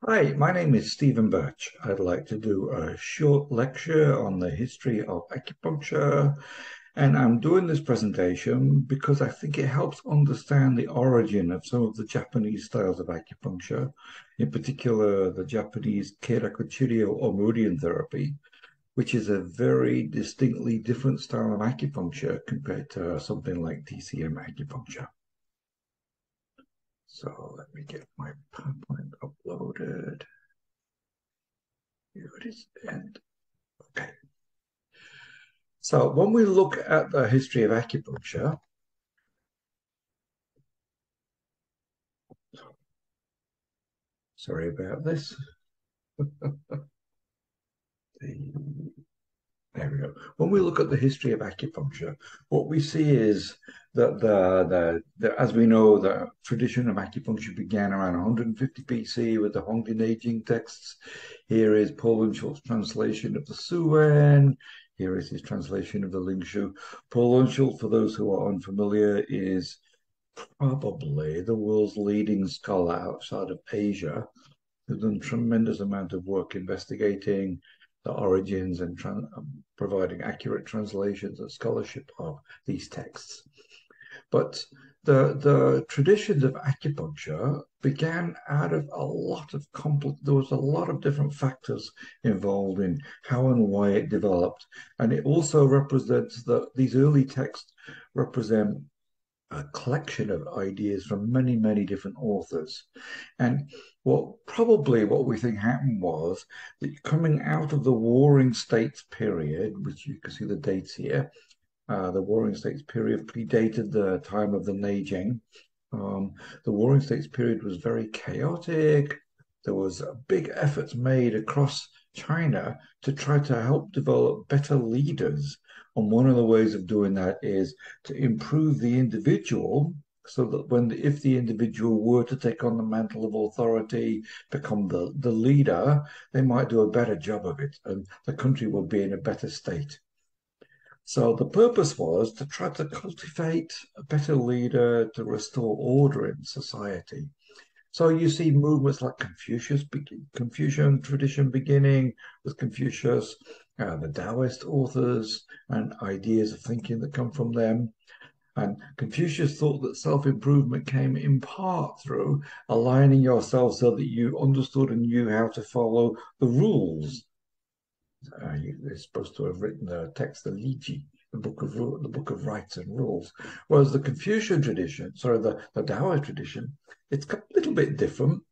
Hi, my name is Stephen Birch. I'd like to do a short lecture on the history of acupuncture, and I'm doing this presentation because I think it helps understand the origin of some of the Japanese styles of acupuncture, in particular the Japanese terakuturi or meridian therapy, which is a very distinctly different style of acupuncture compared to something like TCM acupuncture. So let me get my PowerPoint uploaded. Here it is. And okay. So when we look at the history of acupuncture, sorry about this. There we go. When we look at the history of acupuncture, what we see is that as we know, the tradition of acupuncture began around 150 BC with the Hongdian Aging texts. Here is Paul Unschult's translation of the Suwen. Here is his translation of the Lingshu. Paul Unschult, for those who are unfamiliar, is probably the world's leading scholar outside of Asia, who's done a tremendous amount of work investigating the origins and providing accurate translations and scholarship of these texts. But the traditions of acupuncture began out of a lot of there was a lot of different factors involved in how and why it developed. And it also represents that these early texts represent a collection of ideas from many, many different authors. And what we think happened was that coming out of the Warring States period, which you can see the dates here, the Warring States period predated the time of the Neijing. The Warring States period was very chaotic. There was big efforts made across China to try to help develop better leaders. And one of the ways of doing that is to improve the individual so that if the individual were to take on the mantle of authority, become the leader, they might do a better job of it and the country would be in a better state. So the purpose was to try to cultivate a better leader to restore order in society. So you see movements like Confucian tradition beginning with Confucius, the Taoist authors and ideas of thinking that come from them. And Confucius thought that self-improvement came in part through aligning yourself so that you understood and knew how to follow the rules. You're supposed to have written the text, the Liji, the book of rights and rules. Whereas the Confucian tradition, the Taoist tradition, it's a little bit different.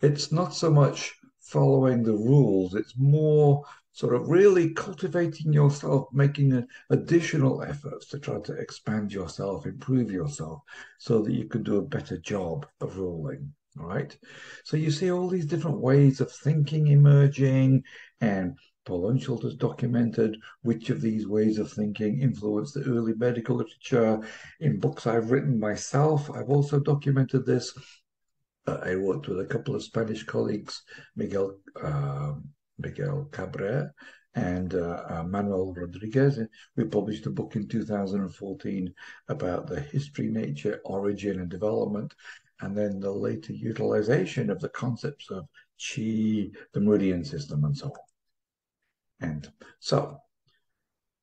It's not so much following the rules, it's more sort of really cultivating yourself, making additional efforts to try to expand yourself, improve yourself, so that you can do a better job of ruling. All right. So you see all these different ways of thinking emerging, and Paul Unschult has documented which of these ways of thinking influenced the early medical literature. In books I've written myself, I've also documented this. I worked with a couple of Spanish colleagues, Miguel Cabrera and Manuel Rodriguez. We published a book in 2014 about the history, nature, origin, and development, and then the later utilization of the concepts of Qi, the meridian system, and so on. And so,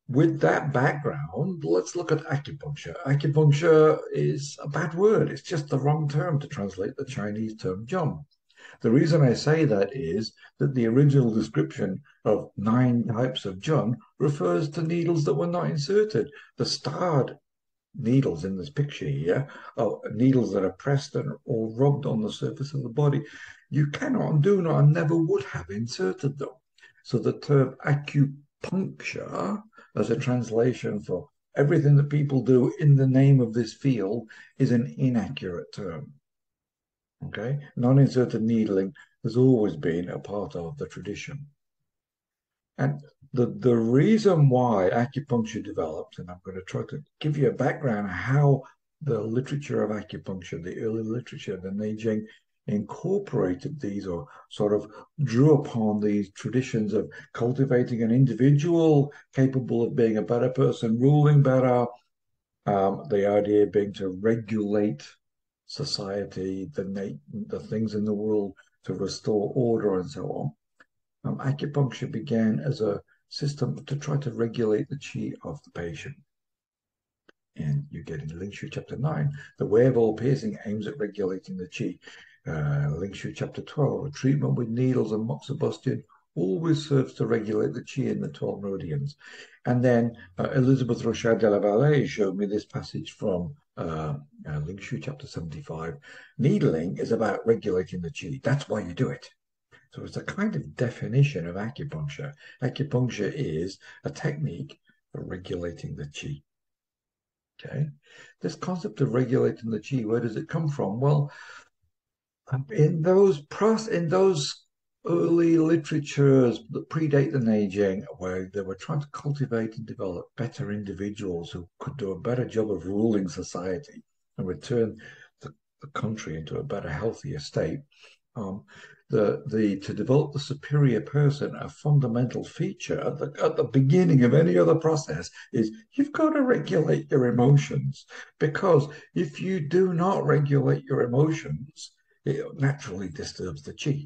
with that background, let's look at acupuncture. Acupuncture is a bad word. It's just the wrong term to translate the Chinese term zheng. The reason I say that is that the original description of 9 types of zheng refers to needles that were not inserted. The starred needles in this picture here are needles that are pressed or rubbed on the surface of the body. You cannot and do not and never would have inserted them. So the term acupuncture, as a translation for everything that people do in the name of this field, is an inaccurate term. Okay, non-inserted needling has always been a part of the tradition. And the reason why acupuncture developed, and I'm going to try to give you a background on how the literature of acupuncture, the early literature, the Neijing, incorporated these or sort of drew upon these traditions of cultivating an individual capable of being a better person, ruling better, the idea being to regulate society, the things in the world to restore order and so on, acupuncture began as a system to try to regulate the qi of the patient. And you get in Ling Shu chapter 9, the way of all piercing aims at regulating the qi. Ling Shu chapter 12, treatment with needles and moxibustion always serves to regulate the qi in the 12 meridians. And then Elizabeth Rochade de la Vallée showed me this passage from Ling Shu chapter 75. Needling is about regulating the qi. That's why you do it. So it's a kind of definition of acupuncture. Acupuncture is a technique for regulating the qi. Okay, this concept of regulating the qi, where does it come from? Well, in those early literatures that predate the Neijing, where they were trying to cultivate and develop better individuals who could do a better job of ruling society and return the country into a better, healthier state, to develop the superior person, a fundamental feature at the beginning of any other process is you've got to regulate your emotions, because if you do not regulate your emotions, it naturally disturbs the qi.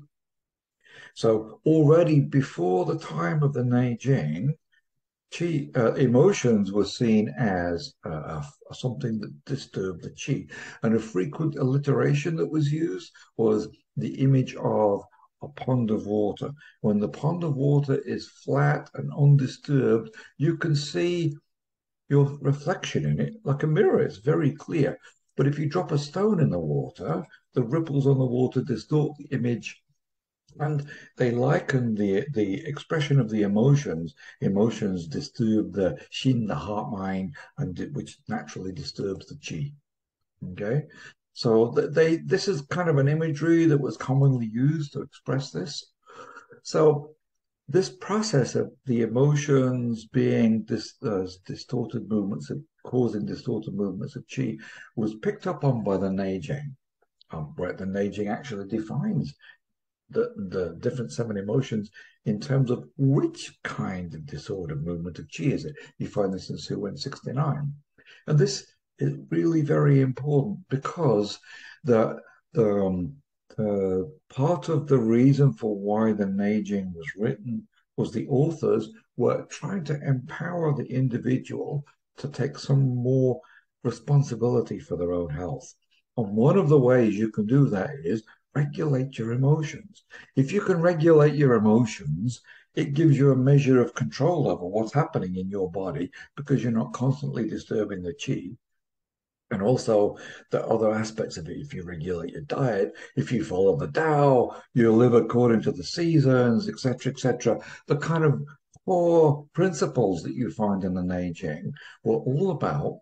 So already before the time of the Neijing, emotions were seen as something that disturbed the qi. And a frequent alliteration that was used was the image of a pond of water. When the pond of water is flat and undisturbed, you can see your reflection in it like a mirror. It's very clear. But if you drop a stone in the water, the ripples on the water distort the image. And they liken the expression of the emotions. Emotions disturb the Xin, the heart mind, and which naturally disturbs the qi. Okay, so this is kind of an imagery that was commonly used to express this. So this process of the emotions being distorted movements, causing distorted movements of qi, was picked up on by the Neijing, where the Neijing actually defines the different 7 emotions in terms of which kind of disordered movement of qi is it. You find this in Suwen 69. And this is really very important, because the part of the reason for why the Neijing was written was the authors were trying to empower the individual to take some more responsibility for their own health. And one of the ways you can do that is regulate your emotions. If you can regulate your emotions, it gives you a measure of control over what's happening in your body, because you're not constantly disturbing the qi. And also the other aspects of it, if you regulate your diet, if you follow the Tao, you live according to the seasons, etc., etc. The kind of core principles that you find in the Neijing were all about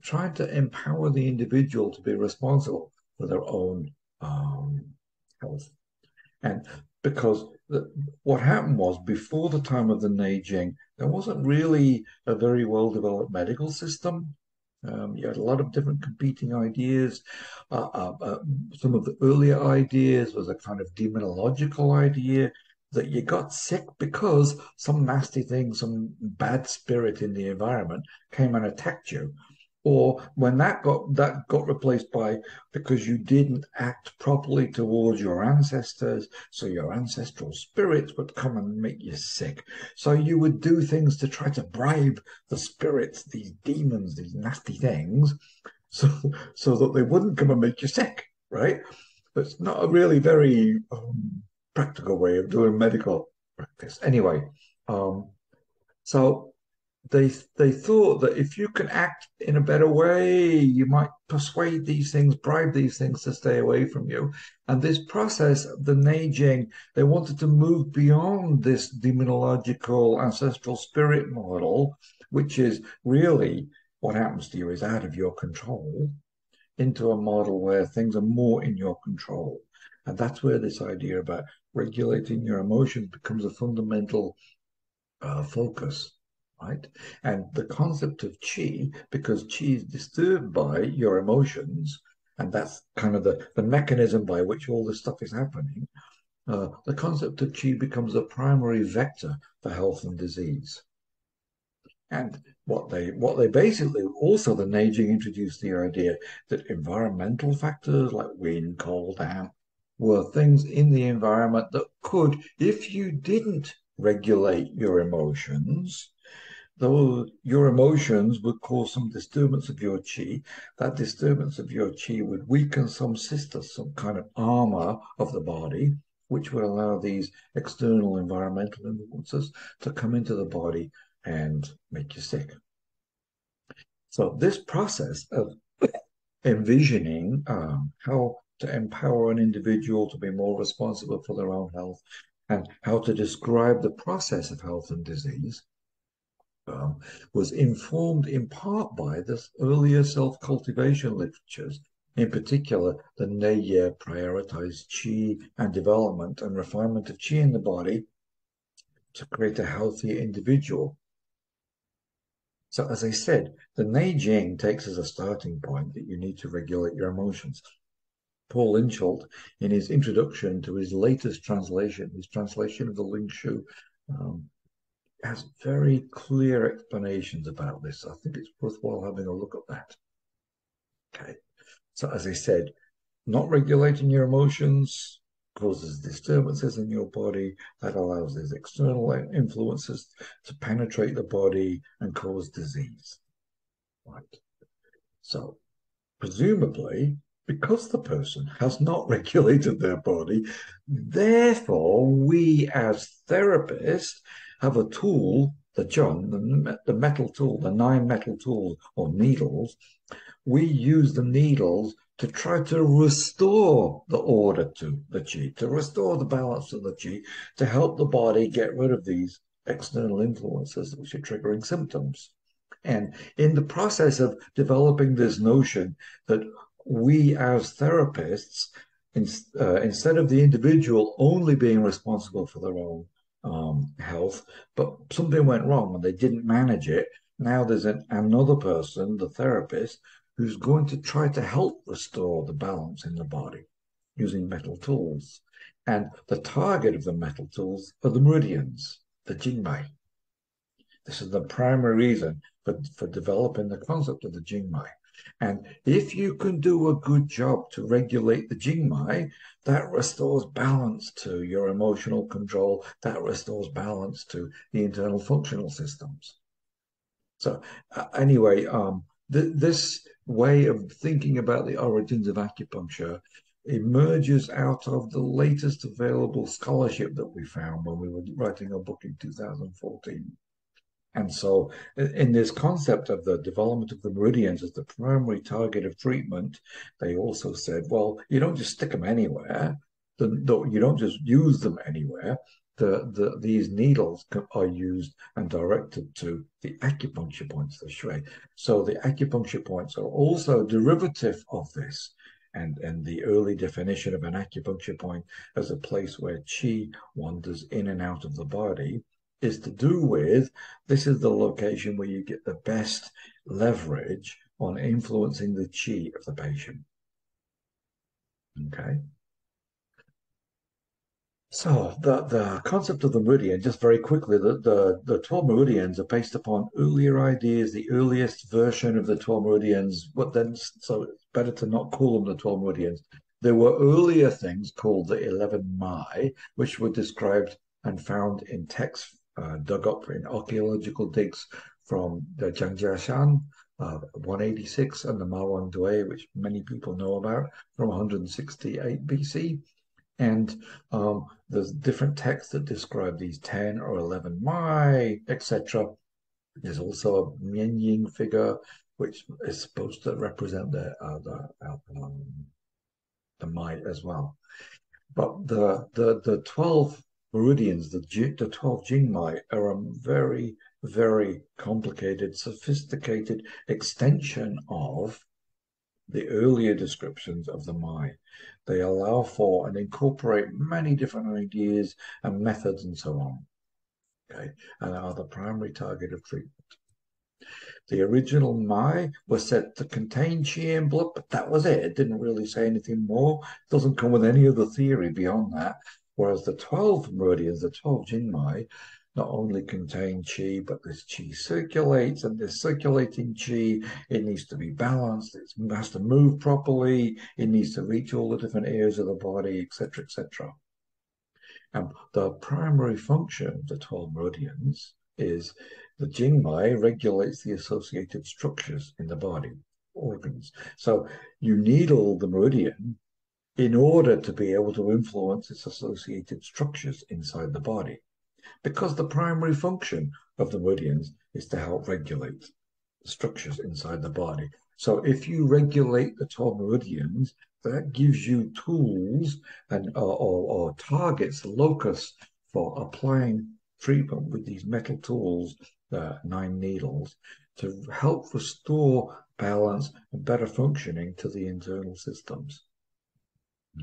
trying to empower the individual to be responsible for their own health. And because what happened was, before the time of the Neijing, there wasn't really a very well-developed medical system. You had a lot of different competing ideas. Some of the earlier ideas was a kind of demonological idea that you got sick because some nasty thing, some bad spirit in the environment came and attacked you. Or when that got replaced by because you didn't act properly towards your ancestors, so your ancestral spirits would come and make you sick. So you would do things to try to bribe the spirits, these demons, these nasty things, so that they wouldn't come and make you sick, right? But it's not a really very practical way of doing medical practice. Anyway, so they thought that if you can act in a better way, you might persuade these things, bribe these things to stay away from you. And this process of the Neijing, they wanted to move beyond this demonological ancestral spirit model, which is really what happens to you is out of your control, into a model where things are more in your control. And that's where this idea about regulating your emotions becomes a fundamental focus. Right? And the concept of qi, because qi is disturbed by your emotions, and that's kind of the mechanism by which all this stuff is happening, the concept of qi becomes a primary vector for health and disease. And what they basically, also the Neijing introduced the idea that environmental factors like wind, cold, damp, were things in the environment that could, if you didn't regulate your emotions, though your emotions would cause some disturbance of your chi, that disturbance of your chi would weaken some sisters, some kind of armor of the body, which would allow these external environmental influences to come into the body and make you sick. So this process of envisioning how to empower an individual to be more responsible for their own health and how to describe the process of health and disease was informed in part by this earlier self-cultivation literatures. In particular, the Neye prioritized qi and development and refinement of qi in the body to create a healthier individual. So as I said, the Neijing takes as a starting point that you need to regulate your emotions. Paul Lynchholt, in his introduction to his latest translation, his translation of the Ling Shu, has very clear explanations about this. I think it's worthwhile having a look at that. Okay. So as I said, not regulating your emotions causes disturbances in your body. That allows these external influences to penetrate the body and cause disease. Right. So presumably, because the person has not regulated their body, therefore we as therapists have a tool, the John, the metal tool, the 9 metal tools or needles. We use the needles to try to restore the order to the qi, to restore the balance of the qi, to help the body get rid of these external influences which are triggering symptoms. And in the process of developing this notion that we as therapists, instead of the individual only being responsible for their own health, but something went wrong and they didn't manage it, now there's another person, the therapist, who's going to try to help restore the balance in the body using metal tools. And the target of the metal tools are the meridians, the jingmai. This is the primary reason for developing the concept of the jingmai. And if you can do a good job to regulate the jingmai, that restores balance to your emotional control, that restores balance to the internal functional systems. So anyway, this way of thinking about the origins of acupuncture emerges out of the latest available scholarship that we found when we were writing our book in 2014. And so in this concept of the development of the meridians as the primary target of treatment, they also said, well, you don't just stick them anywhere. You don't just use them anywhere. These needles are used and directed to the acupuncture points, the shui. So the acupuncture points are also derivative of this. And the early definition of an acupuncture point as a place where qi wanders in and out of the body is to do with, this is the location where you get the best leverage on influencing the qi of the patient. Okay. So the concept of the meridian, just very quickly, the 12 meridians are based upon earlier ideas, the earliest version of the 12 meridians, but then, so it's better to not call them the 12 meridians. There were earlier things called the 11 Mai, which were described and found in texts dug up in archaeological digs from the Zhangjiashan, 186, and the Mawang Dui, which many people know about, from 168 BC. And there's different texts that describe these 10 or 11 Mai, etc. There's also a Mianying figure, which is supposed to represent the Mai as well. But the 12 meridians, the 12 Jingmai, are a very, very complicated, sophisticated extension of the earlier descriptions of the Mai. They allow for and incorporate many different ideas and methods and so on, okay, and are the primary target of treatment. The original Mai was said to contain qi and blood, but that was it. It didn't really say anything more. It doesn't come with any other theory beyond that. Whereas the 12 meridians, the 12 Jingmai, not only contain qi, but this qi circulates, and this circulating qi, it needs to be balanced, it has to move properly, it needs to reach all the different areas of the body, etc., etc. And the primary function of the 12 meridians is the Jingmai regulates the associated structures in the body, organs. So you needle the meridian in order to be able to influence its associated structures inside the body, because the primary function of the meridians is to help regulate the structures inside the body. So if you regulate the 12 meridians, that gives you tools and or targets, locus for applying treatment with these metal tools, 9 needles, to help restore balance and better functioning to the internal systems.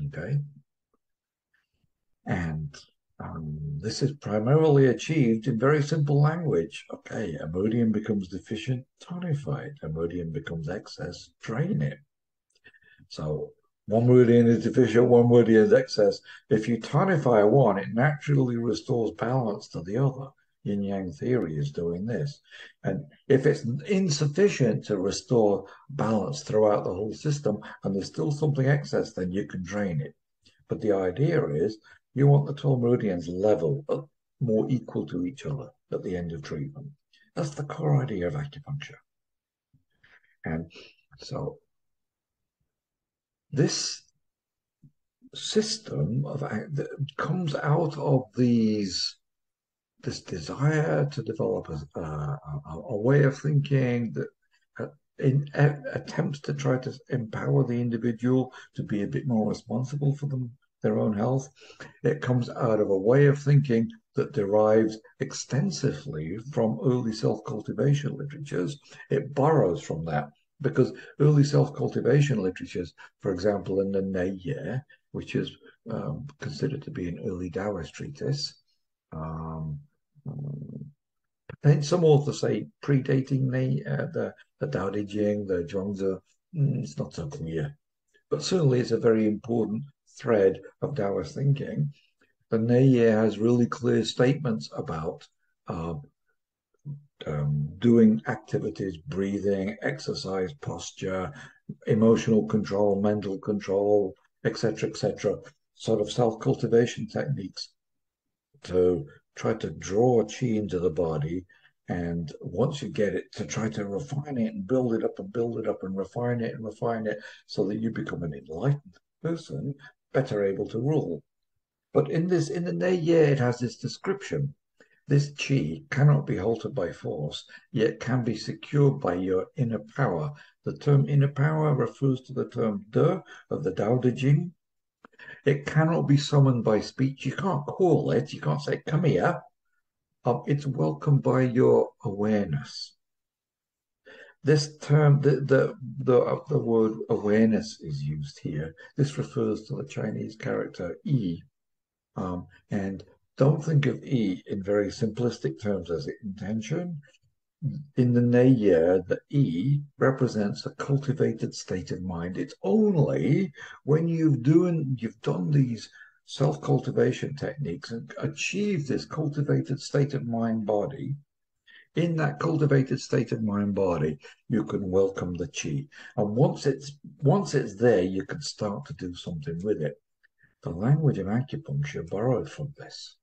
Okay, and this is primarily achieved in very simple language. Okay, a meridian becomes deficient, tonify it. A meridian becomes excess, drain it. So one meridian is deficient, one meridian is excess. If you tonify one, it naturally restores balance to the other. Yin-yang theory is doing this. And if it's insufficient to restore balance throughout the whole system, and there's still something excess, then you can drain it. But the idea is you want the 12 meridians level, more equal to each other at the end of treatment. That's the core idea of acupuncture. And so this system comes out of this desire to develop a way of thinking that attempts to try to empower the individual to be a bit more responsible for their own health. It comes out of a way of thinking that derives extensively from early self-cultivation literatures. It borrows from that because early self-cultivation literatures, for example, in the Neiye, which is considered to be an early Taoist treatise, and some authors say predating the Tao Te Ching, the Zhuangzi. It's not so clear, but certainly it's a very important thread of Taoist thinking. The Neiye has really clear statements about doing activities, breathing, exercise, posture, emotional control, mental control, etc., sort of self-cultivation techniques to try to draw qi into the body. And once you get it, to try to refine it and build it up and build it up and refine it so that you become an enlightened person, better able to rule. But in the Neiye, it has this description. This qi cannot be halted by force, yet can be secured by your inner power. The term inner power refers to the term de of the Tao Te Ching. It cannot be summoned by speech. You can't call it. You can't say, come here. It's welcomed by your awareness. This term, the word awareness is used here. This refers to the Chinese character yi. And don't think of yi in very simplistic terms as intention. In the Neiye, the yi represents a cultivated state of mind. It's only when you've done these self-cultivation techniques and achieved this cultivated state of mind body, in that cultivated state of mind body, you can welcome the qi. And once it's there, you can start to do something with it. The language of acupuncture borrowed from this.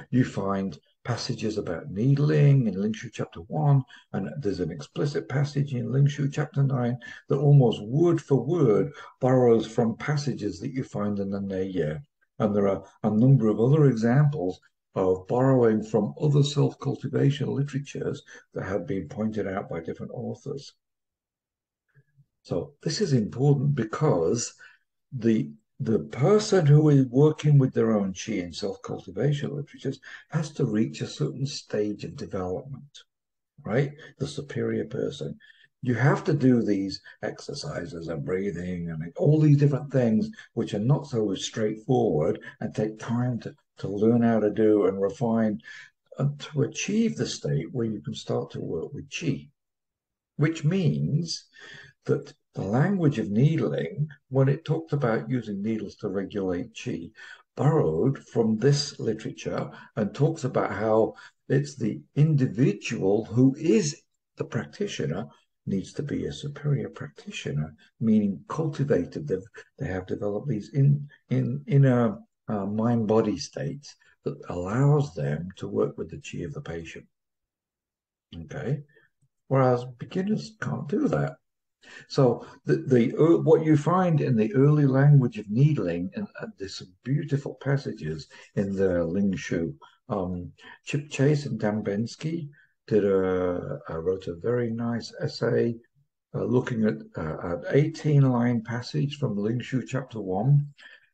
You find passages about needling in Lingshu chapter 1, and there's an explicit passage in Lingshu chapter 9 that almost word for word borrows from passages that you find in the Neiye. And there are a number of other examples of borrowing from other self-cultivation literatures that have been pointed out by different authors. So this is important because the person who is working with their own qi in self-cultivation literatures has to reach a certain stage of development, right? The superior person. You have to do these exercises and breathing and all these different things, which are not so straightforward and take time to learn how to do and refine and to achieve the state where you can start to work with qi, which means that the language of needling, when it talked about using needles to regulate qi, borrowed from this literature and talks about how it's the individual who is the practitioner needs to be a superior practitioner, meaning cultivated. They have developed these inner mind-body states that allows them to work with the chi of the patient. Okay, whereas beginners can't do that. So what you find in the early language of needling, and there's some beautiful passages in the Ling Shu. Chip Chase and Dan Bensky wrote a very nice essay looking at an 18-line passage from Ling Shu chapter 1.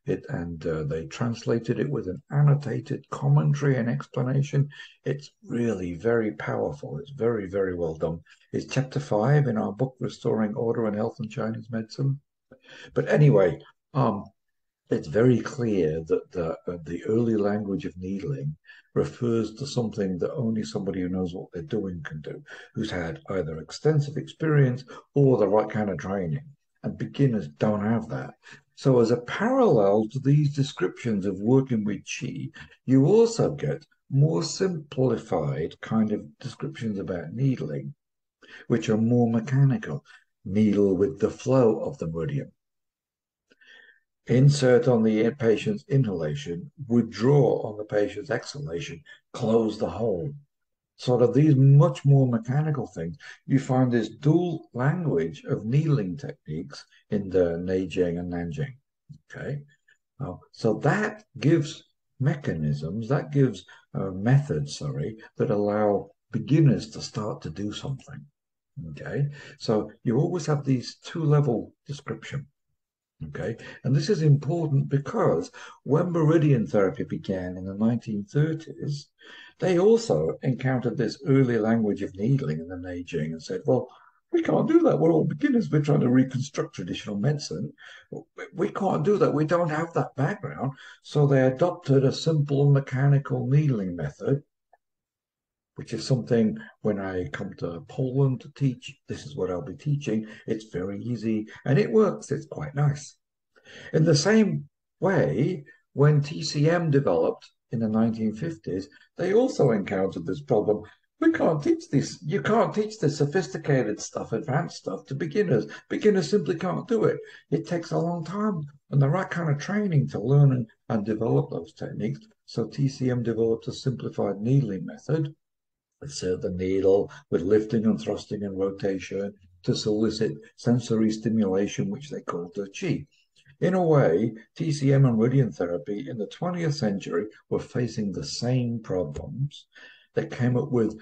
They translated it with an annotated commentary and explanation. It's really very powerful. It's very, very well done. It's chapter 5 in our book, Restoring Order and Health in Chinese Medicine. But anyway, it's very clear that the early language of needling refers to something that only somebody who knows what they're doing can do, who's had either extensive experience or the right kind of training. And beginners don't have that. So as a parallel to these descriptions of working with qi, you also get more simplified kind of descriptions about needling, which are more mechanical. Needle with the flow of the meridian. Insert on the patient's inhalation, withdraw on the patient's exhalation, close the hole. Sort of these much more mechanical things. You find this dual language of needling techniques in the Neijing and Nanjing. Okay, so that gives mechanisms, that gives methods, that allow beginners to start to do something. Okay, so you always have these two-level description. Okay, and this is important because when meridian therapy began in the 1930s, they also encountered this early language of needling in the Neijing and said, well, we can't do that. We're all beginners. We're trying to reconstruct traditional medicine. We can't do that. We don't have that background. So they adopted a simple mechanical needling method, which is something when I come to Poland to teach, this is what I'll be teaching. It's very easy and it works. It's quite nice. In the same way, when TCM developed in the 1950s, they also encountered this problem. We can't teach this. You can't teach the sophisticated stuff, advanced stuff to beginners. Beginners simply can't do it. It takes a long time and the right kind of training to learn and develop those techniques. So TCM developed a simplified needling method. Insert the needle with lifting and thrusting and rotation to solicit sensory stimulation, which they called the qi. In a way, TCM and meridian therapy in the 20th century were facing the same problems. They came up with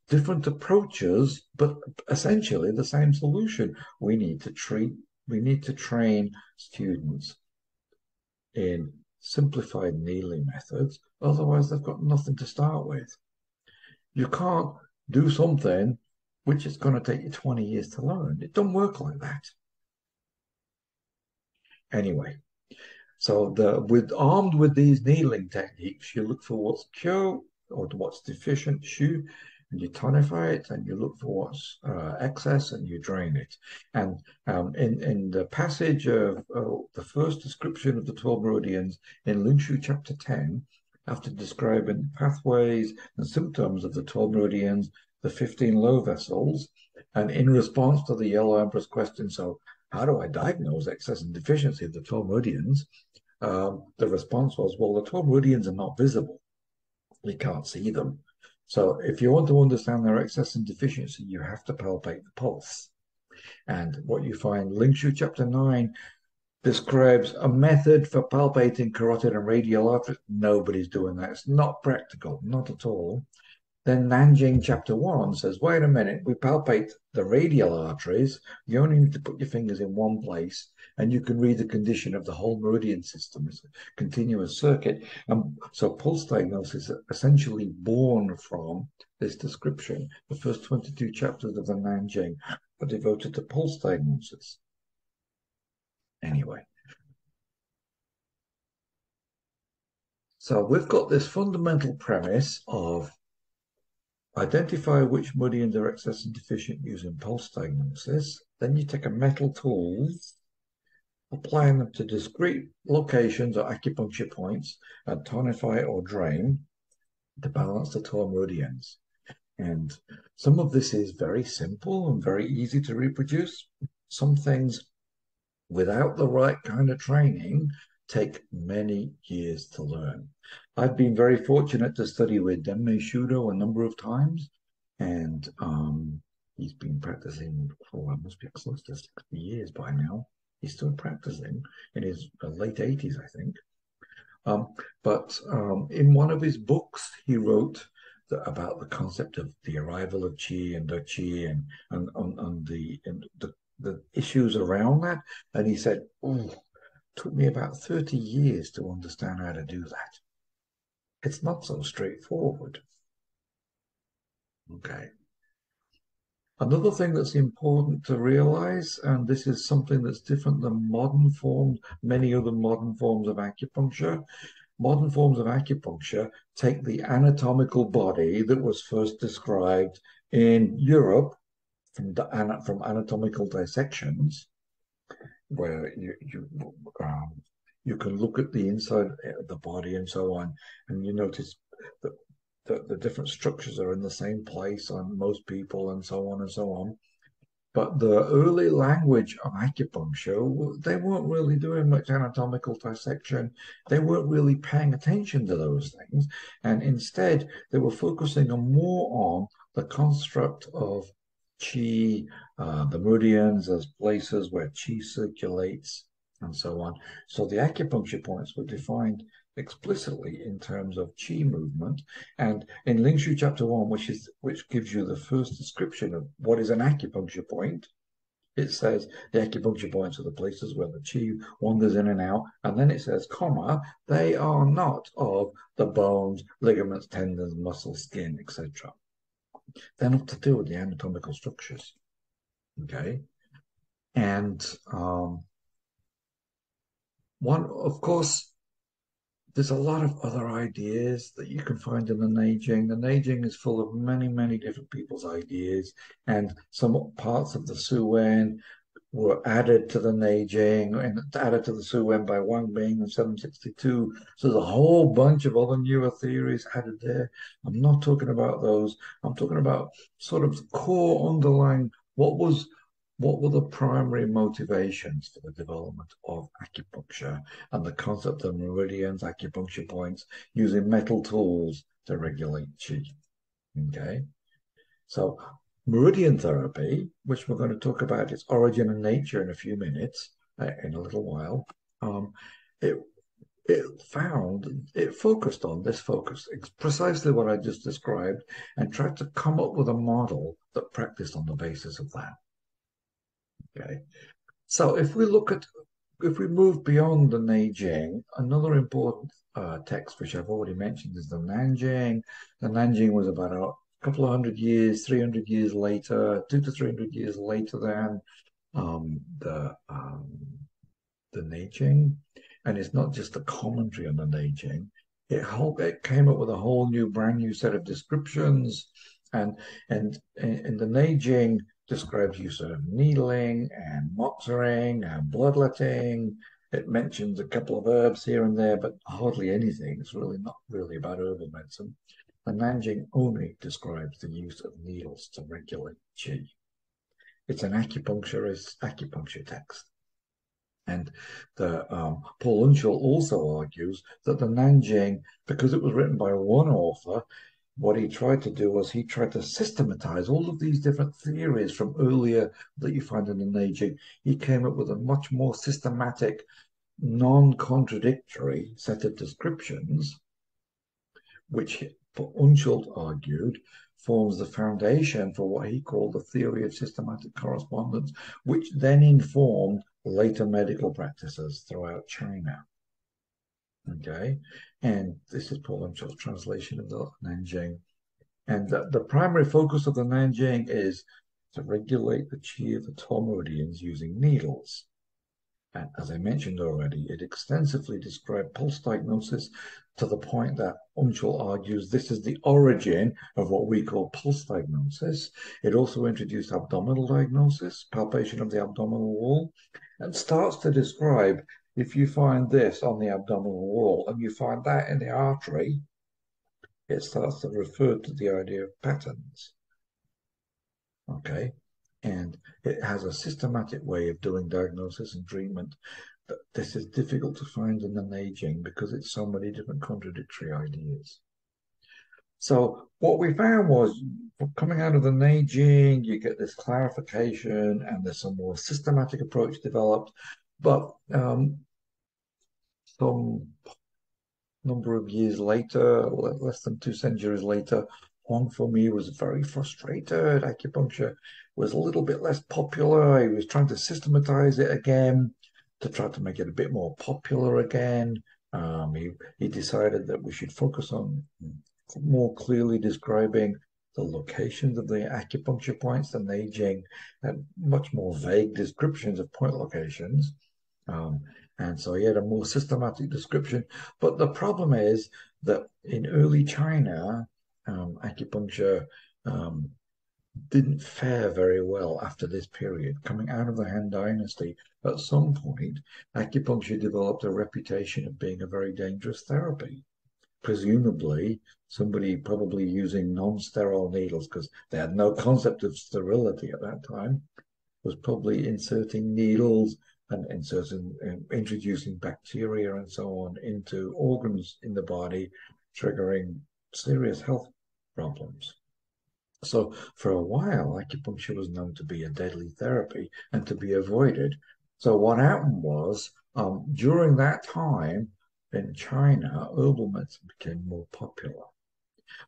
different approaches, but essentially the same solution. We need to train students in simplified needling methods, otherwise they've got nothing to start with. You can't do something which is going to take you 20 years to learn. It don't work like that. Anyway, so armed with these needling techniques, you look for what's kyo or what's deficient, shu, and you tonify it, and you look for what's excess, and you drain it. And in the passage of the first description of the 12 meridians in Ling Shu chapter 10, after describing pathways and symptoms of the 12 meridians, the 15 low vessels, and in response to the Yellow Emperor's question, so how do I diagnose excess and deficiency of the 12 meridians? The response was, well, the 12 meridians are not visible. We can't see them. So if you want to understand their excess and deficiency, you have to palpate the pulse. And what you find, Ling Shu chapter 9 describes a method for palpating carotid and radial arteries. Nobody's doing that. It's not practical, not at all. Then Nanjing chapter 1 says, wait a minute, we palpate the radial arteries. You only need to put your fingers in one place and you can read the condition of the whole meridian system. It's a continuous circuit. And so pulse diagnosis is essentially born from this description. The first 22 chapters of the Nanjing are devoted to pulse diagnosis. Anyway. So we've got this fundamental premise of identify which meridians are excess and deficient using pulse diagnosis. Then you take a metal tool applying them to discrete locations or acupuncture points and tonify or drain to balance the 12 meridians. And some of this is very simple and very easy to reproduce. Some things, without the right kind of training, take many years to learn. I've been very fortunate to study with Denmei Shudo a number of times, and he's been practicing for must be close to 60 years by now. He's still practicing in his late 80s, I think. But in one of his books, he wrote about the concept of the arrival of qi and the qi and the issues around that. And he said, oh, it took me about 30 years to understand how to do that. It's not so straightforward. Okay. Another thing that's important to realize, and this is something that's different than modern forms, many other modern forms of acupuncture. Modern forms of acupuncture take the anatomical body that was first described in Europe from anatomical dissections, where you can look at the inside of the body and so on, and you notice that the different structures are in the same place on most people and so on and so on. But the early language of acupuncture, they weren't really doing much anatomical dissection. They weren't really paying attention to those things. And instead, they were focusing more on the construct of qi, the meridians as places where qi circulates, and so on. So the acupuncture points were defined explicitly in terms of qi movement. And in Ling Shu chapter 1, which gives you the first description of what is an acupuncture point, it says the acupuncture points are the places where the qi wanders in and out. And then it says, comma, they are not of the bones, ligaments, tendons, muscles, skin, etc. They're not to do with the anatomical structures. Okay. And of course, there's a lot of other ideas that you can find in the Neijing. The Neijing is full of many, many different people's ideas, and some parts of the Suwen were added to the Neijing and added to the Suwen by Wang Bing in 762. So there's a whole bunch of other newer theories added there. I'm not talking about those. I'm talking about sort of core underlying what were the primary motivations for the development of acupuncture and the concept of meridians, acupuncture points, using metal tools to regulate qi? Okay, so meridian therapy, which we're going to talk about its origin and nature in a few minutes, in a little while, it focused on this focus, it's precisely what I just described, and tried to come up with a model that practiced on the basis of that. Okay, so if we move beyond the Neijing, another important text which I've already mentioned is the Nanjing. The Nanjing was about a couple of 100 years, 300 years later, 200 to 300 years later than the Neijing, and it's not just a commentary on the Neijing. It came up with a whole brand new set of descriptions, and in the Neijing describes use of needling and moxering and bloodletting. It mentions a couple of herbs here and there, but hardly anything. It's really not really about herbal medicine. The Nanjing only describes the use of needles to regulate qi. It's an acupuncturist acupuncture text. And Paul Unschel also argues that the Nanjing, because it was written by one author, what he tried to do was he tried to systematize all of these different theories from earlier that you find in the Neijing. He came up with a much more systematic, non-contradictory set of descriptions, which Unschel argued forms the foundation for what he called the theory of systematic correspondence, which then informed later medical practices throughout China. Okay, and this is Paul Unschel's translation of the Nanjing. And the primary focus of the Nanjing is to regulate the qi of the 12 meridians using needles. And as I mentioned already, it extensively described pulse diagnosis to the point that Unschel argues this is the origin of what we call pulse diagnosis. It also introduced abdominal diagnosis, palpation of the abdominal wall, and starts to describe, if you find this on the abdominal wall and you find that in the artery, it starts to refer to the idea of patterns. Okay. And it has a systematic way of doing diagnosis and treatment. But this is difficult to find in the Neijing because it's so many different contradictory ideas. So what we found was, coming out of the Neijing, you get this clarification and there's some more systematic approach developed. But some number of years later, less than 2 centuries later, Huang Fengmi was very frustrated. Acupuncture was a little bit less popular. He was trying to systematize it again to try to make it a bit more popular again. He decided that we should focus on more clearly describing the locations of the acupuncture points. The Neijing had much more vague descriptions of point locations. And so he had a more systematic description. But the problem is that in early China, acupuncture didn't fare very well after this period. Coming out of the Han Dynasty, at some point, acupuncture developed a reputation of being a very dangerous therapy. Presumably, somebody probably using non-sterile needles, because they had no concept of sterility at that time, was probably inserting needles and introducing bacteria and so on into organs in the body, triggering serious health problems. So for a while, acupuncture was known to be a deadly therapy and to be avoided. So what happened was, during that time in China, herbal medicine became more popular.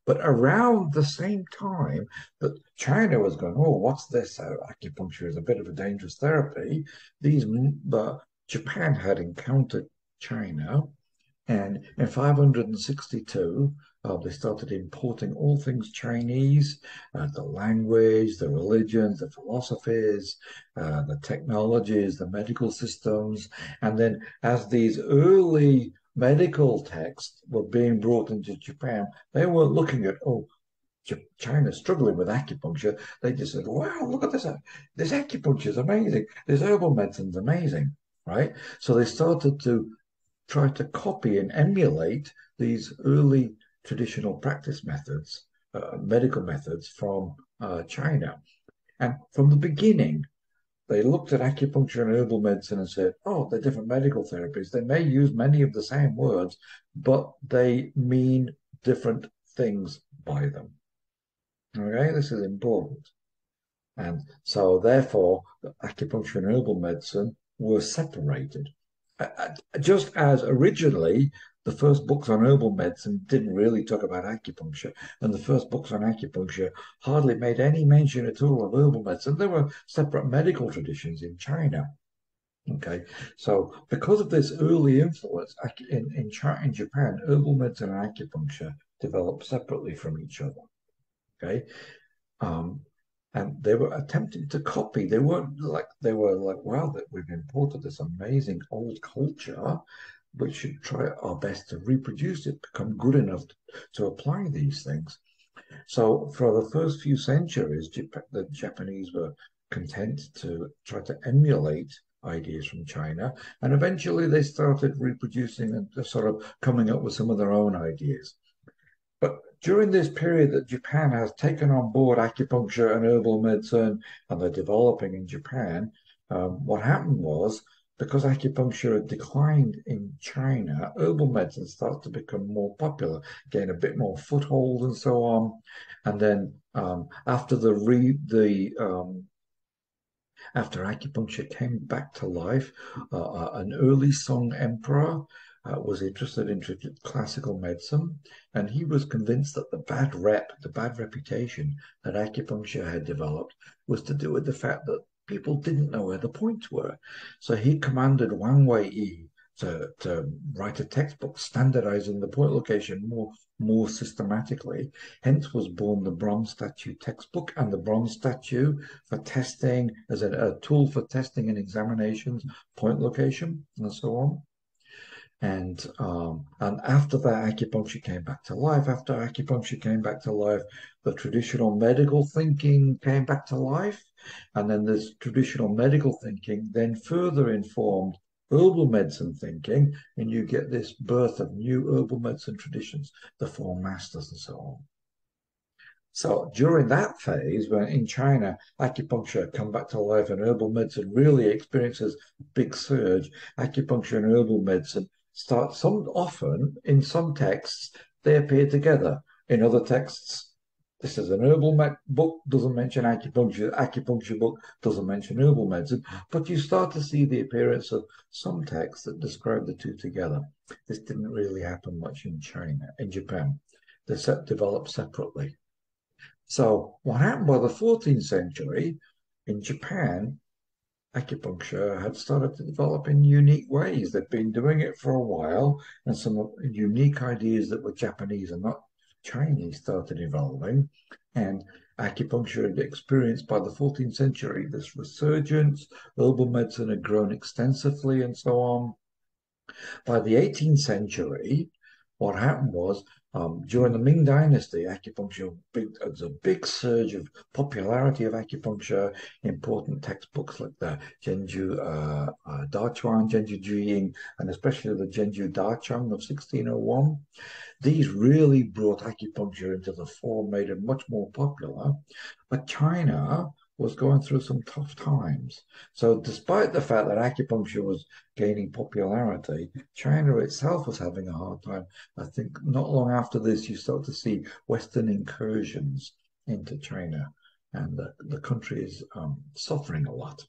But around the same time that China was going, oh, what's this? Acupuncture is a bit of a dangerous therapy. Japan had encountered China, and in 562, they started importing all things Chinese, the language, the religions, the philosophies, the technologies, the medical systems. And then as these early medical texts were being brought into Japan, they weren't looking at, oh, China's struggling with acupuncture. They just said, wow, look at this. This acupuncture is amazing. This herbal medicine's amazing, right? So they started to try to copy and emulate these early traditional practice methods, medical methods from China. And from the beginning, they looked at acupuncture and herbal medicine and said, oh, they're different medical therapies. They may use many of the same words, but they mean different things by them. Okay, this is important. And so therefore, acupuncture and herbal medicine were separated. Just as originally, the first books on herbal medicine didn't really talk about acupuncture, and the first books on acupuncture hardly made any mention at all of herbal medicine. There were separate medical traditions in China. Okay, so because of this early influence in Japan, herbal medicine and acupuncture developed separately from each other. Okay, and they were attempting to copy. They were like, wow, that we've imported this amazing old culture. We should try our best to reproduce it, become good enough to apply these things. So for the first few centuries, the Japanese were content to try to emulate ideas from China, and eventually they started reproducing and sort of coming up with some of their own ideas. But during this period that Japan has taken on board acupuncture and herbal medicine, and they're developing in Japan, what happened was, because acupuncture had declined in China, herbal medicine starts to become more popular, gain a bit more foothold and so on. And then after after acupuncture came back to life, an early Song emperor was interested in classical medicine, and he was convinced that the bad reputation that acupuncture had developed was to do with the fact that people didn't know where the points were. So he commanded Wang Wei to write a textbook standardizing the point location more systematically. Hence was born the bronze statue textbook and the bronze statue for testing, as a tool for testing and examinations, point location, and so on. And after that, acupuncture came back to life. After acupuncture came back to life, the traditional medical thinking came back to life. And then this traditional medical thinking then further informed herbal medicine thinking, and you get this birth of new herbal medicine traditions, the Four Masters and so on. So during that phase, when in China, acupuncture come back to life and herbal medicine really experiences a big surge, acupuncture and herbal medicine start often in some texts, they appear together. In other texts, this is an herbal book, doesn't mention acupuncture, acupuncture book doesn't mention herbal medicine, but you start to see the appearance of some texts that describe the two together. This didn't really happen much in Japan. They developed separately. So what happened by the 14th century in Japan, acupuncture had started to develop in unique ways. They'd been doing it for a while, and some unique ideas that were Japanese and not Chinese started evolving. And acupuncture had experienced by the 14th century this resurgence. Herbal medicine had grown extensively and so on. By the 18th century, what happened was during the Ming Dynasty, acupuncture, there's a big surge of popularity of acupuncture. Important textbooks like the Zhenju Dachuan, Zhenju Juying, and especially the Zhenju Dachang of 1601. These really brought acupuncture into the fore, made it much more popular. But China was going through some tough times. So despite the fact that acupuncture was gaining popularity, China itself was having a hard time. I think not long after this, you start to see Western incursions into China, and the country is suffering a lot.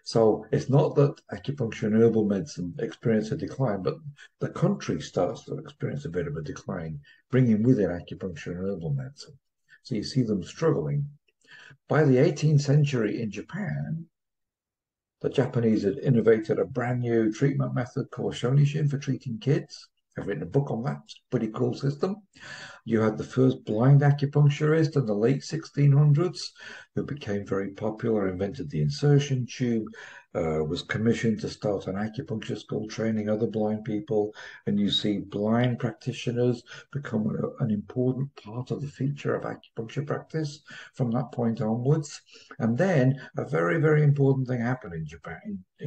So it's not that acupuncture and herbal medicine experience a decline, but the country starts to experience a bit of a decline, bringing with it acupuncture and herbal medicine. So you see them struggling. By the 18th century in Japan, the Japanese had innovated a brand new treatment method called Shonishin for treating kids. I've written a book on that. It's a pretty cool system. You had the first blind acupuncturist in the late 1600s who became very popular, invented the insertion tube, was commissioned to start an acupuncture school training other blind people. And you see blind practitioners become an important part of the feature of acupuncture practice from that point onwards. And then a very, very important thing happened in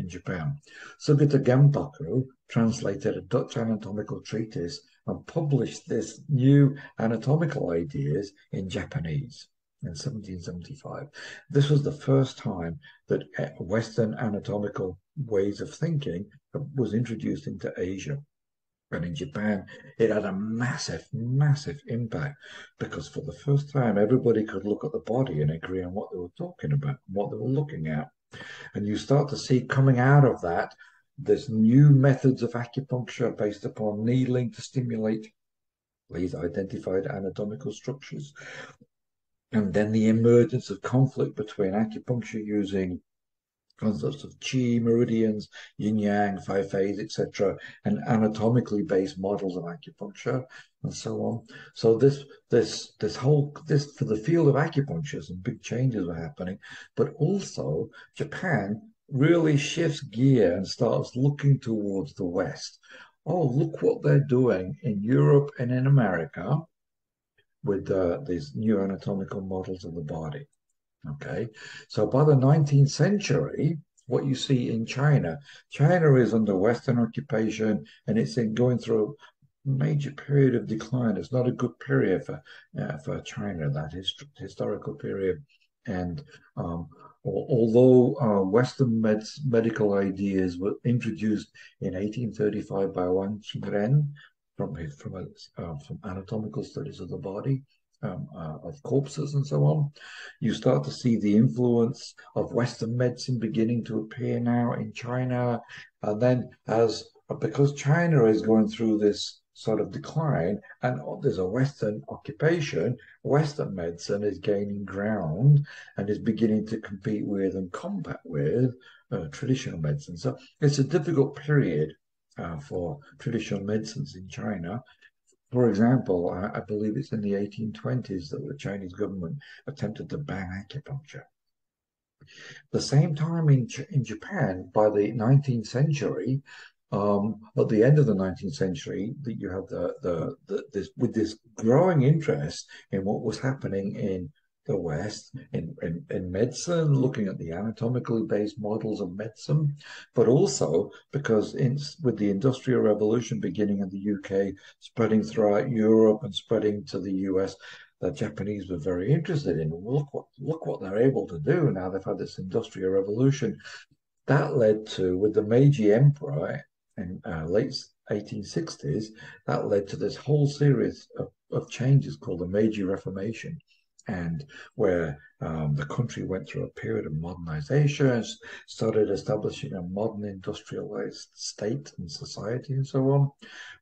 Japan. Sugata Genpaku translated a Dutch anatomical treatise and published this new anatomical ideas in Japanese in 1775. This was the first time that Western anatomical ways of thinking was introduced into Asia. And in Japan, it had a massive, massive impact because for the first time, everybody could look at the body and agree on what they were talking about, what they were looking at. And you start to see coming out of that, there's new methods of acupuncture based upon needling to stimulate these identified anatomical structures. And then the emergence of conflict between acupuncture using concepts of qi, meridians, yin yang, 5 phase, etc., and anatomically based models of acupuncture, and so on. So this for the field of acupuncture, some big changes are happening, but also Japan really shifts gear and starts looking towards the West. Oh, look what they're doing in Europe and in America with these new anatomical models of the body. Okay, so by the 19th century, what you see in China is under Western occupation and it's going through a major period of decline. It's not a good period for China, that historical period. And although Western medical ideas were introduced in 1835 by Wang Qingren from anatomical studies of the body, of corpses and so on, you start to see the influence of Western medicine beginning to appear now in China. And then because China is going through this sort of decline and there's a Western occupation, Western medicine is gaining ground and is beginning to compete with and combat with traditional medicine. So it's a difficult period for traditional medicines in China. For example, I believe it's in the 1820s that the Chinese government attempted to ban acupuncture. The same time in Japan, by the 19th century, At the end of the 19th century, that you have this growing interest in what was happening in the West in medicine, looking at the anatomically based models of medicine, but also because with the Industrial Revolution beginning in the UK, spreading throughout Europe and spreading to the US, the Japanese were very interested in. Look what they're able to do now. They've had this Industrial Revolution. That led to, with the Meiji Emperor in late 1860s, that led to this whole series of changes called the Meiji Reformation, and where the country went through a period of modernization, started establishing a modern industrialized state and society and so on.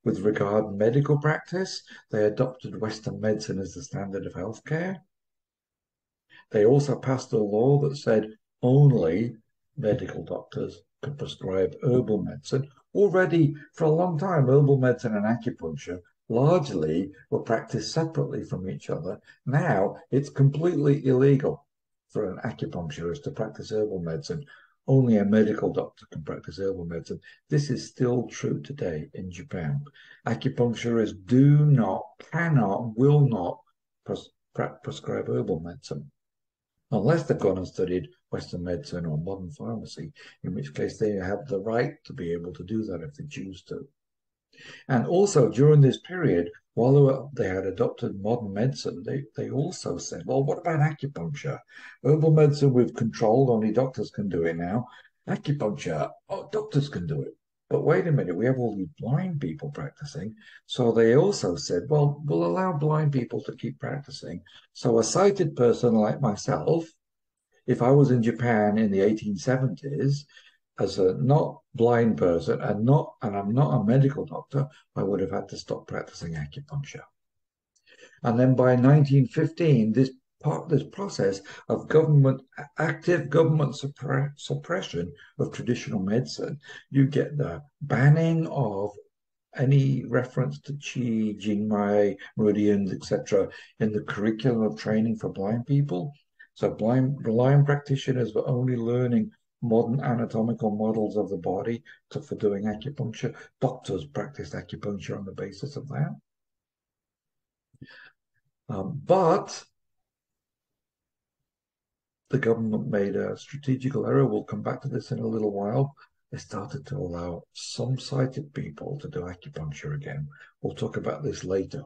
With regard to medical practice, they adopted Western medicine as the standard of healthcare. They also passed a law that said only medical doctors could prescribe herbal medicine. Already for a long time, herbal medicine and acupuncture largely were practiced separately from each other. Now it's completely illegal for an acupuncturist to practice herbal medicine. Only a medical doctor can practice herbal medicine. This is still true today in Japan. Acupuncturists do not, cannot, will not prescribe herbal medicine, unless they've gone and studied Western medicine or modern pharmacy, in which case they have the right to be able to do that if they choose to. And also during this period, while they had adopted modern medicine, they also said, well, what about acupuncture? Herbal medicine we've controlled, only doctors can do it now. Acupuncture, oh, doctors can do it. But wait a minute, we have all these blind people practicing. So they also said, well, we'll allow blind people to keep practicing. So a sighted person like myself, if I was in Japan in the 1870s, as a not blind person and I'm not a medical doctor, I would have had to stop practicing acupuncture. And then by 1915, this process of active government suppression of traditional medicine, you get the banning of any reference to Qi, Jingmai, meridians, etc., in the curriculum of training for blind people. So blind practitioners were only learning modern anatomical models of the body for doing acupuncture. Doctors practiced acupuncture on the basis of that. But the government made a strategical error. We'll come back to this in a little while. They started to allow some sighted people to do acupuncture again. We'll talk about this later.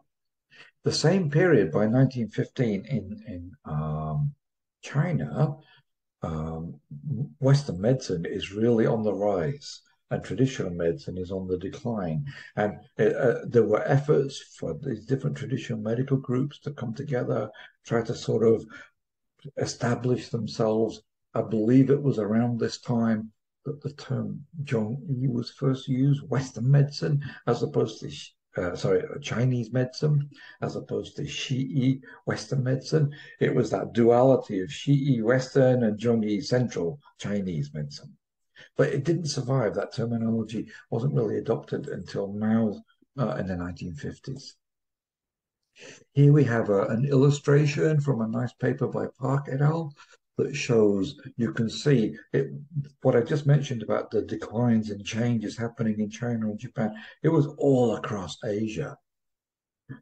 The same period, by 1915, in China, Western medicine is really on the rise and traditional medicine is on the decline. And there were efforts for these different traditional medical groups to come together, try to sort of establish themselves. I believe it was around this time that the term Zhongyi was first used, Western medicine, as opposed to Chinese medicine, as opposed to Shi'i Western medicine. It was that duality of Shi'i Western and Zhongyi Central Chinese medicine. But it didn't survive. That terminology wasn't really adopted until Mao in the 1950s. Here we have an illustration from a nice paper by Park et al. That shows, you can see what I just mentioned about the declines and changes happening in China and Japan. It was all across Asia.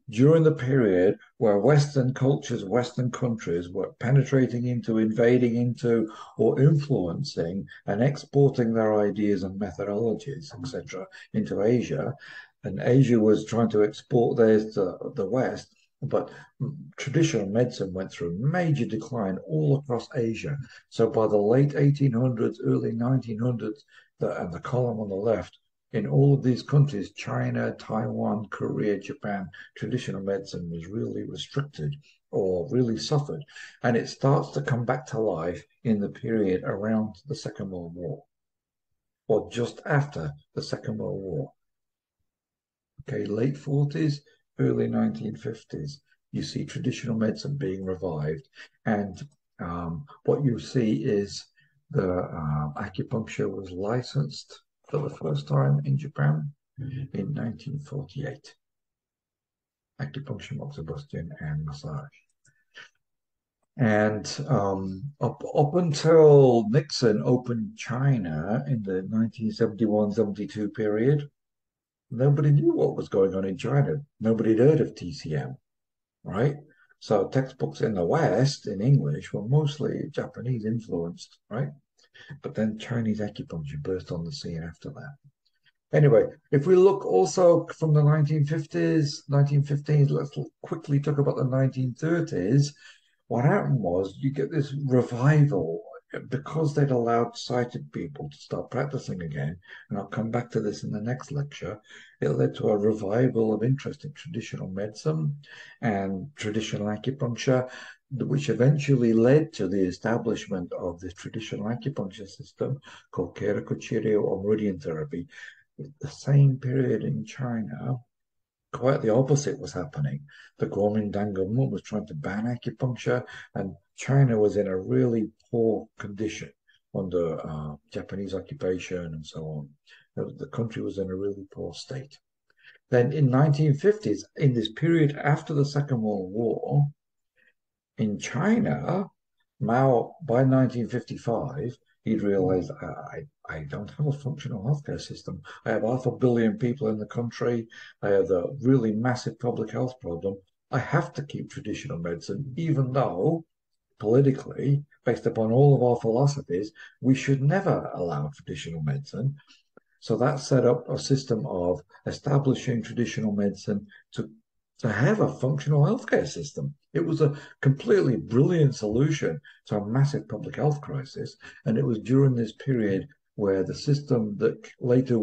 During the period where Western cultures, Western countries were penetrating into, invading into, or influencing and exporting their ideas and methodologies, etc., into Asia, and Asia was trying to export theirs to the West, but traditional medicine went through major decline all across Asia. So by the late 1800s, early 1900s, and the column on the left, in all of these countries, China, Taiwan, Korea, Japan, traditional medicine was really restricted or really suffered. And it starts to come back to life in the period around the Second World War, or just after the Second World War. Okay, late 40s, early 1950s, you see traditional medicine being revived. And what you see is the acupuncture was licensed for the first time in Japan in 1948. Acupuncture, moxibustion, and massage. And up until Nixon opened China in the 1971-72 period, nobody knew what was going on in China. Nobody had heard of TCM, right? So textbooks in the West in English were mostly Japanese influenced, right? But then Chinese acupuncture burst on the scene after that. Anyway, if we look also from the 1950s, 1915s, let's quickly talk about the 1930s. What happened was you get this revival because they'd allowed sighted people to start practicing again, and I'll come back to this in the next lecture. It led to a revival of interest in traditional medicine and traditional acupuncture, which eventually led to the establishment of the traditional acupuncture system called Kerakuchiryo or Meridian therapy. The same period in China, quite the opposite was happening. The Kuomintang government was trying to ban acupuncture, and China was in a really poor condition under Japanese occupation and so on. The country was in a really poor state. Then in 1950s, in this period after the Second World War, in China, Mao, by 1955, he'd realized I don't have a functional healthcare system. I have 500,000,000 people in the country. I have a really massive public health problem. I have to keep traditional medicine, even though politically, based upon all of our philosophies, we should never allow traditional medicine. So that set up a system of establishing traditional medicine to have a functional healthcare system. It was a completely brilliant solution to a massive public health crisis. And it was during this period where the system that later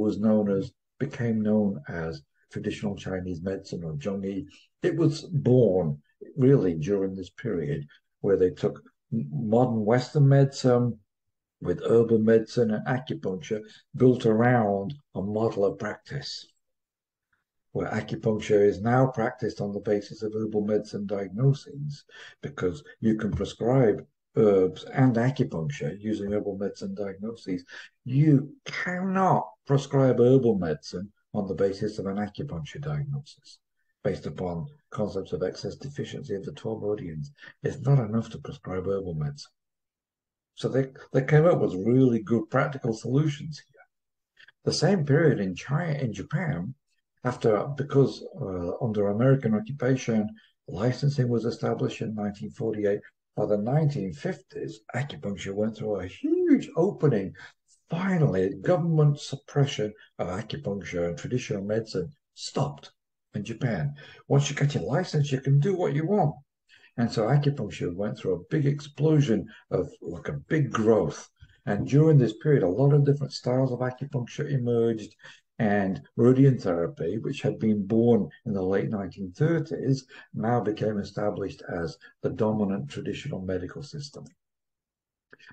became known as traditional Chinese medicine or Zhongyi, it was born really during this period where they took modern Western medicine with herbal medicine and acupuncture built around a model of practice, where acupuncture is now practiced on the basis of herbal medicine diagnoses, because you can prescribe herbs and acupuncture using herbal medicine diagnoses. You cannot prescribe herbal medicine on the basis of an acupuncture diagnosis, based upon concepts of excess deficiency of the 12 meridians. It's not enough to prescribe herbal medicine. So they came up with really good practical solutions here. The same period in Japan, because under American occupation, licensing was established in 1948. By the 1950s, acupuncture went through a huge opening. Finally, government suppression of acupuncture and traditional medicine stopped in Japan. Once you get your license, you can do what you want. And so acupuncture went through a big explosion of like a big growth. And during this period, a lot of different styles of acupuncture emerged, and meridian therapy, which had been born in the late 1930s, now became established as the dominant traditional medical system.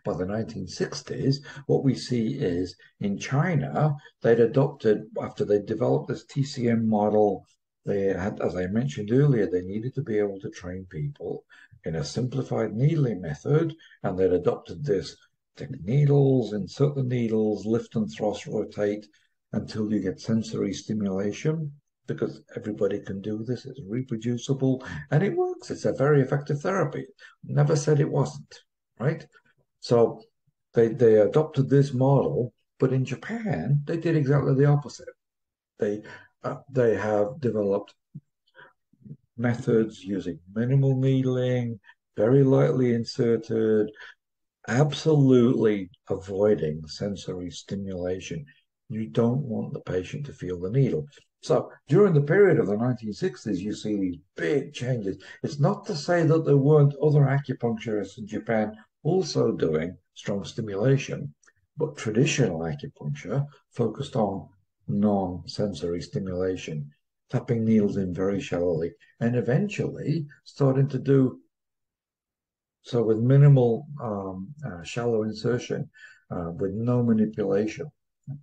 By the 1960s, what we see is in China, they'd adopted, after they developed this TCM model, they had, as I mentioned earlier, they needed to be able to train people in a simplified needling method, and they'd adopted this: take needles, insert the needles, lift and thrust, rotate until you get sensory stimulation, because everybody can do this. It's reproducible and it works. It's a very effective therapy. Never said it wasn't, right? So they adopted this model, but in Japan, they did exactly the opposite. They have developed methods using minimal needling, very lightly inserted, absolutely avoiding sensory stimulation. You don't want the patient to feel the needle. So during the period of the 1960s, you see these big changes. It's not to say that there weren't other acupuncturists in Japan also doing strong stimulation, but traditional acupuncture focused on non-sensory stimulation, tapping needles in very shallowly, and eventually starting to do so with minimal shallow insertion, with no manipulation.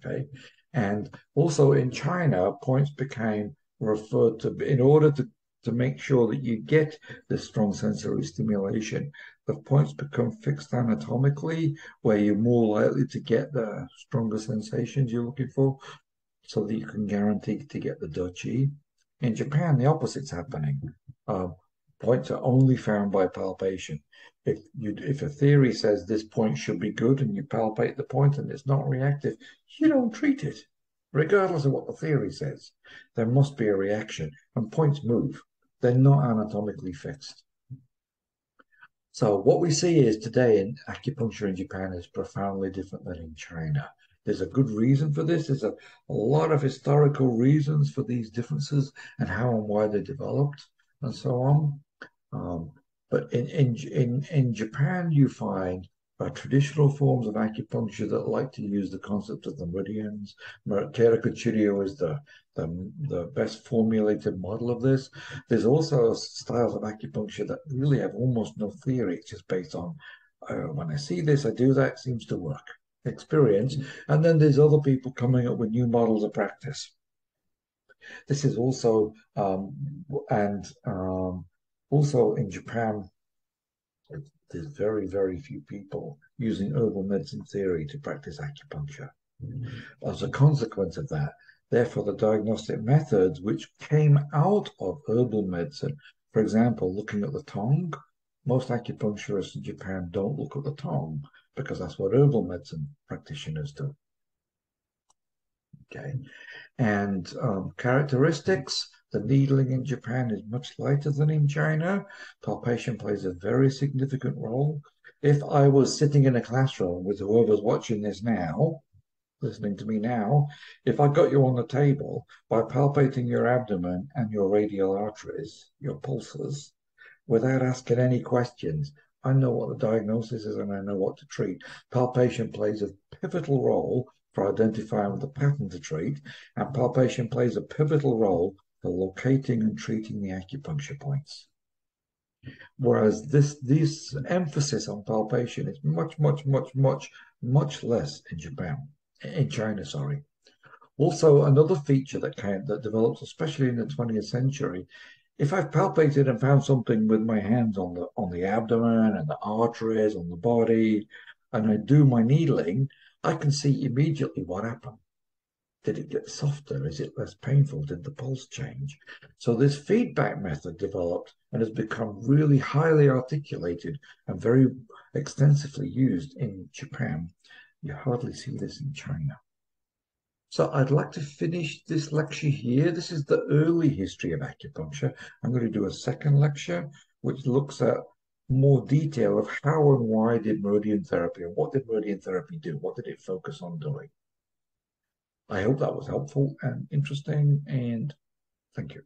Okay, and also in China, points became referred to in order to make sure that you get this strong sensory stimulation. The points become fixed anatomically, where you're more likely to get the stronger sensations you're looking for, so that you can guarantee to get the duchy. In Japan, the opposite's happening. Points are only found by palpation. If a theory says this point should be good and you palpate the point and it's not reactive, you don't treat it, regardless of what the theory says. There must be a reaction, and points move. They're not anatomically fixed. So what we see is today in acupuncture in Japan is profoundly different than in China. There's a good reason for this. There's a lot of historical reasons for these differences and how and why they developed and so on. But in Japan, you find traditional forms of acupuncture that like to use the concept of the meridians. Terapii is the best formulated model of this. There's also styles of acupuncture that really have almost no theory. It's just based on when I see this, I do that, it seems to work. Experience. And then there's other people coming up with new models of practice. This is also also in Japan, there's very, very few people using herbal medicine theory to practice acupuncture. As a consequence of that, therefore, the diagnostic methods which came out of herbal medicine, for example, looking at the tongue, most acupuncturists in Japan don't look at the tongue because that's what herbal medicine practitioners do. Okay. And characteristics, the needling in Japan is much lighter than in China. Palpation plays a very significant role. If I was sitting in a classroom with whoever's watching this now, listening to me now, if I got you on the table by palpating your abdomen and your radial arteries, your pulses, without asking any questions, I know what the diagnosis is and I know what to treat. Palpation plays a pivotal role for identifying the pattern to treat, and palpation plays a pivotal role for locating and treating the acupuncture points. Whereas this emphasis on palpation is much less in Japan, in China, sorry. Also, another feature that develops, especially in the 20th century, if I've palpated and found something with my hands on the abdomen and the arteries on the body, and I do my needling, I can see immediately what happened. Did it get softer? Is it less painful? Did the pulse change? So this feedback method developed and has become really highly articulated and very extensively used in Japan. You hardly see this in China. So I'd like to finish this lecture here. This is the early history of acupuncture. I'm going to do a second lecture, which looks at more detail of how and why did meridian therapy, and what did meridian therapy do? What did it focus on doing? I hope that was helpful and interesting, and thank you.